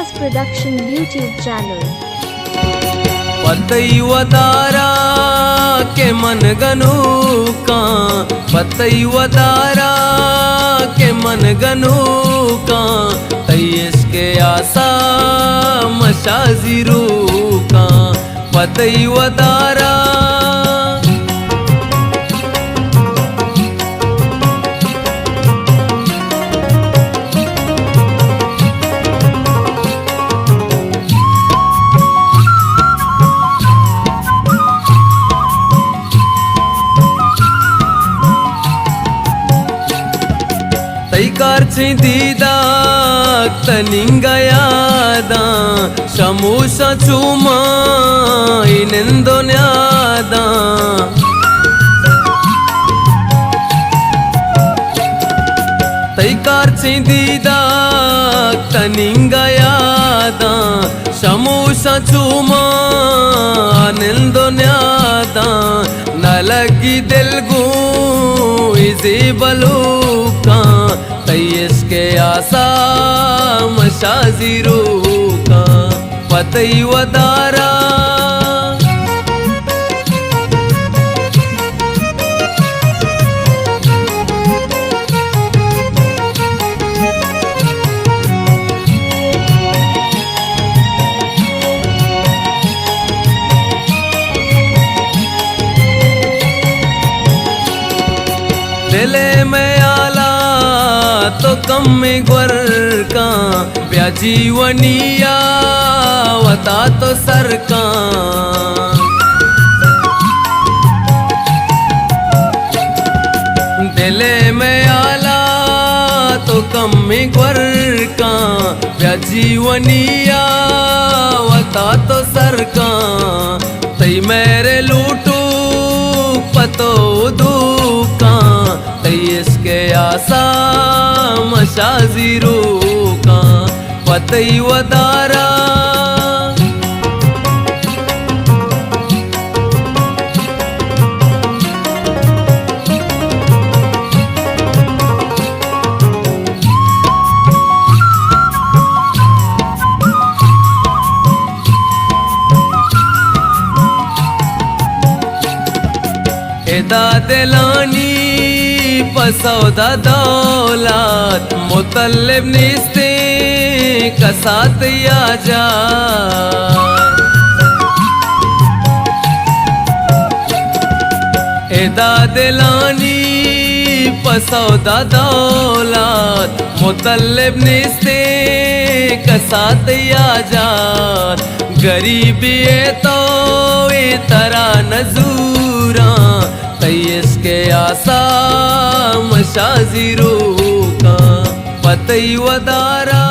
Vikas Production YouTube channel. पतैवतारा के मन गनूका, पतैवतारा के मन गनूका, तैयस के आसा मशाजिरू का पतैवतारा। तैकारची दीदाक तनिंगयादा शमूशा चुमा इनेंदोन्यादा तैकारची दीदाक तनिंगयादा शमूशा चुमा इनेंदोन्यादा नलगी दिलगू इजी बलूका तैयस के आसा मशाजिरू का पतैवतारा। दिले में आला तो कम में ग्वर का ब्याजीवनिया वता तो सर का दिले में आला तो कम में ग्वर का ब्याजीवनिया वता तो सर का तई मेरे लूटू पतो दूका तैयस के आसा मशाजिरू का पतैवतारा। एदा दिलानी पसौदा दौलत मुतल्लिब निस्ते कसात याजा एदा दिलानी पसौदा दौलत मुतल्लिब निस्ते कसात याजा गरीबी तो तरह नजूरा तैयस के आसा मशाजिरू का पतैवतारा।